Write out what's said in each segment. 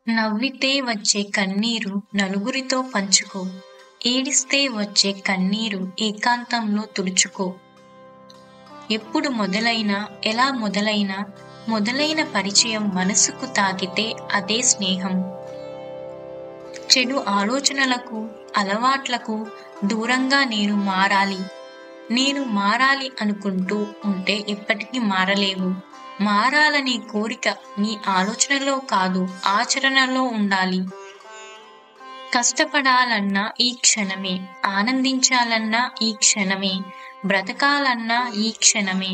నవ్వితే వచ్చే కన్నీరు నలుగురితో పంచుకో, ఏడిస్తే వచ్చే కన్నీరు ఏకాంతంలో తుడుచుకో. ఎప్పుడు మొదలైనా, ఎలా మొదలైనా, మొదలైన పరిచయం మనసుకు తాకితే అదే స్నేహం. చెడు ఆలోచనలకు, అలవాట్లకు దూరంగా నేను మారాలి అనుకుంటూ ఉంటే ఎప్పటికీ మారలేవు. మారాలనే కోరిక నీ ఆలోచనలో కాదు, ఆచరణలో ఉండాలి. కష్టపడాలన్నా ఈ క్షణమే, ఆనందించాలన్నా ఈ క్షణమే, బ్రతకాలన్నా ఈ క్షణమే,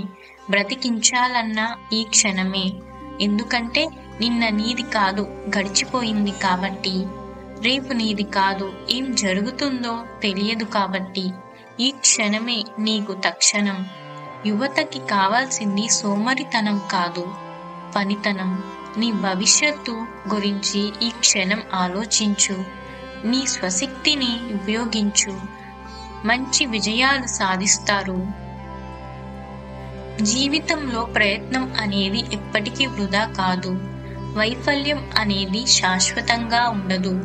బ్రతికించాలన్నా ఈ క్షణమే. ఎందుకంటే నిన్న నీది కాదు, గడిచిపోయింది కాబట్టి. రేపు నీది కాదు, ఏం జరుగుతుందో తెలియదు కాబట్టి. ఈ క్షణమే నీకు తక్షణం. యువతకి కావాల్సింది సోమరితనం కాదు, పనితనం. నీ భవిష్యత్తు గురించి ఈ క్షణం ఆలోచించు. నీ స్వశక్తిని ఉపయోగించు. మంచి విజయాలు సాధిస్తారు. జీవితంలో ప్రయత్నం అనేది ఎప్పటికీ వృధా కాదు. వైఫల్యం అనేది శాశ్వతంగా ఉండదు.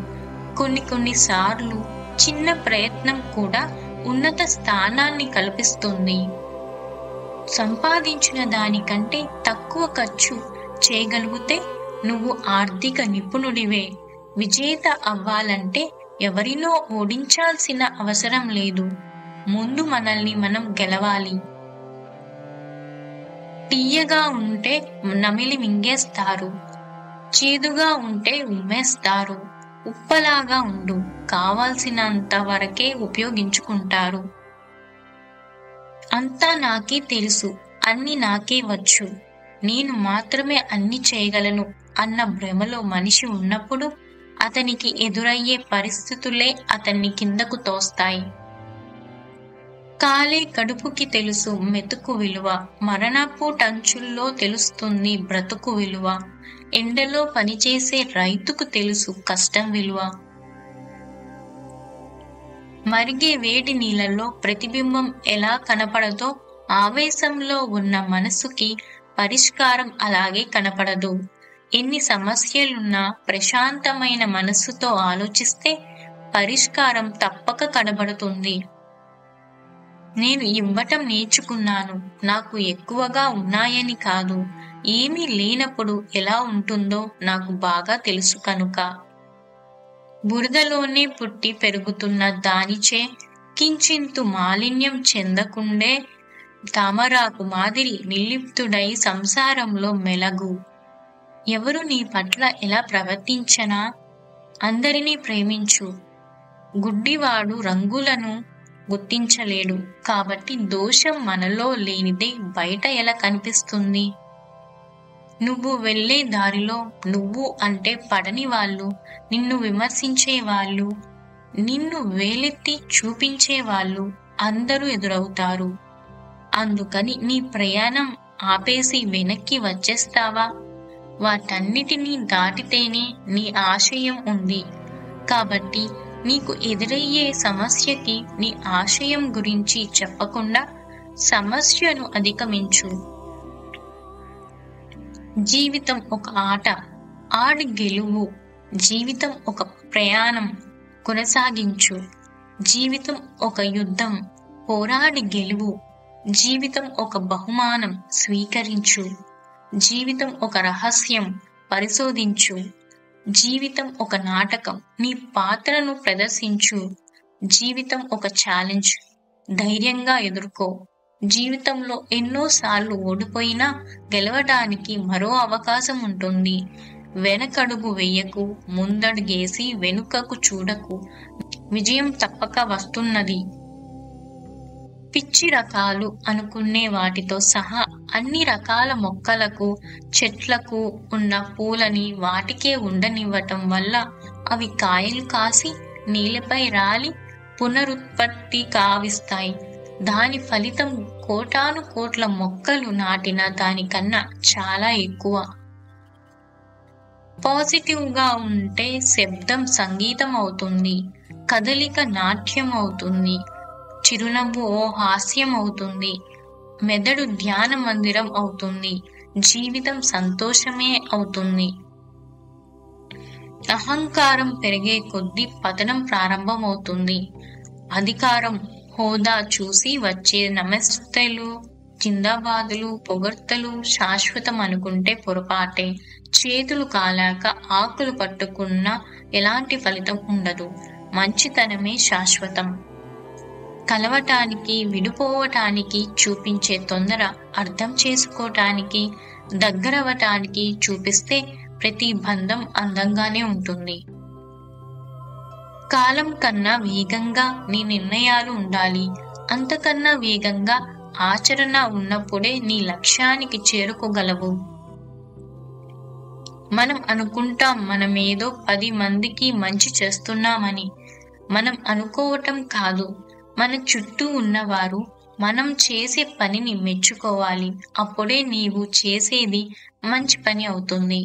కొన్నిసార్లు చిన్న ప్రయత్నం కూడా ఉన్నత స్థానాన్ని కల్పిస్తుంది. సంపాదించిన దానికంటే తక్కువ ఖర్చు చేయగలిగితే నువ్వు ఆర్థిక నిపుణుడివే. విజేత అవ్వాలంటే ఎవరినో ఓడించాల్సిన అవసరం లేదు. ముందు మనల్ని మనం గెలవాలి. తీయగా ఉంటే నమిలి మింగేస్తారు, చేదుగా ఉంటే ఉమ్మేస్తారు. ఉప్పలాగా ఉండు, కావాల్సినంత వరకే ఉపయోగించుకుంటారు. అంతా నాకే తెలుసు, అన్ని నాకే వచ్చు, నేను మాత్రమే అన్ని చేయగలను అన్న భ్రమలో మనిషి ఉన్నప్పుడు అతనికి ఎదురయ్యే పరిస్థితులే అతన్ని కిందకు తోస్తాయి. కాలే కడుపుకి తెలుసు మెతుకు విలువ, మరణపు టంచుల్లో తెలుస్తుంది బ్రతుకు విలువ. ఎండలో పనిచేసే రైతుకు తెలుసు కష్టం విలువ. మరిగే వేడి నీళ్ళలో ప్రతిబింబం ఎలా కనపడదో ఆవేశంలో ఉన్న మనసుకి పరిష్కారం అలాగే కనపడదు. ఎన్ని సమస్యలున్నా ప్రశాంతమైన మనస్సుతో ఆలోచిస్తే పరిష్కారం తప్పక కనబడుతుంది. నేను ఇవ్వటం నేర్చుకున్నాను. నాకు ఎక్కువగా ఉన్నాయని కాదు, ఏమీ లేనప్పుడు ఎలా ఉంటుందో నాకు బాగా తెలుసు కనుక. బురదలోనే పుట్టి పెరుగుతున్న దానిచే కించింతు మాలిన్యం చెందకుండే తామరాకు మాదిరి నిర్లిప్తుడై సంసారంలో మెలగు. ఎవరు నీ పట్ల ఎలా ప్రవర్తించనా అందరినీ ప్రేమించు. గుడ్డివాడు రంగులను గుర్తించలేడు కాబట్టి దోషం మనలో లేనిదే బయట ఎలా కనిపిస్తుంది? నువ్వు వెళ్లే దారిలో నువ్వు అంటే పడని వాళ్ళు, నిన్ను విమర్శించే వాళ్ళు, నిన్ను వేలెత్తి చూపించే వాళ్ళు అందరూ ఎదురవుతారు. అందుకని నీ ప్రయాణం ఆపేసి వెనక్కి వచ్చేస్తావా? వాటన్నిటినీ దాటితేనే నీ ఆశయం ఉంది. కాబట్టి నీకు ఎదురయ్యే సమస్యకి నీ ఆశయం గురించి చెప్పకుండా సమస్యను అధిగమించు. జీవితం ఒక ఆట, ఆడి గెలువు. జీవితం ఒక ప్రయాణం, కొనసాగించు. జీవితం ఒక యుద్ధం, పోరాడి గెలువు. జీవితం ఒక బహుమానం, స్వీకరించు. జీవితం ఒక రహస్యం, పరిశోధించు. జీవితం ఒక నాటకం, నీ పాత్రను ప్రదర్శించు. జీవితం ఒక ఛాలెంజ్, ధైర్యంగా ఎదుర్కో. జీవితంలో ఎన్నోసార్లు ఓడిపోయినా గెలవడానికి మరో అవకాశం ఉంటుంది. వెనకడుగు వెయ్యకు, ముందడుగేసి వెనుకకు చూడకు. విజయం తప్పక వస్తున్నది. పిచ్చి రకాలు అనుకునే వాటితో సహా అన్ని రకాల మొక్కలకు, చెట్లకు ఉన్న పూలని వాటికే ఉండనివ్వటం వల్ల అవి కాయలు కాసి నేలపై రాలి పునరుత్పత్తి కావిస్తాయి. దాని ఫలితం కోటాను కోట్ల మొక్కలు నాటిన దానికన్నా చాలా ఎక్కువ. పాజిటివ్ గా ఉంటే శబ్దం సంగీతం అవుతుంది, కదలిక నాట్యం అవుతుంది, చిరునవ్వు ఓ హాస్యం అవుతుంది. మెదడు ధ్యాన మందిరం అవుతుంది. జీవితం సంతోషమే అవుతుంది. అహంకారం పెరిగే కొద్దీ పతనం ప్రారంభమవుతుంది. అధికారం, హోదా చూసి వచ్చే నమస్తేలు, జిందాబాదులు, పొగడ్తలు శాశ్వతం అనుకుంటే పొరపాటే. చేతులు కాలాక ఆకులు పట్టుకున్నా ఎలాంటి ఫలితం ఉండదు. మంచితనమే శాశ్వతం. కలవటానికి, విడిపోవటానికి చూపించే తొందర అర్థం చేసుకోవటానికి, దగ్గరవటానికి చూపిస్తే ప్రతి బంధం అందంగానే ఉంటుంది. కాలం కన్నా వేగంగా నీ నిర్ణయాలు ఉండాలి. అంతకన్నా వేగంగా ఆచరణ ఉన్నప్పుడే నీ లక్ష్యానికి చేరుకోగలవు. మనం అనుకుంటాం మనమేదో 10 మందికి మంచి చేస్తున్నామని. మనం అనుకోవటం కాదు, మన చుట్టూ ఉన్నవారు మనం చేసే పనిని మెచ్చుకోవాలి. అప్పుడే నీవు చేసేది మంచి పని అవుతుంది.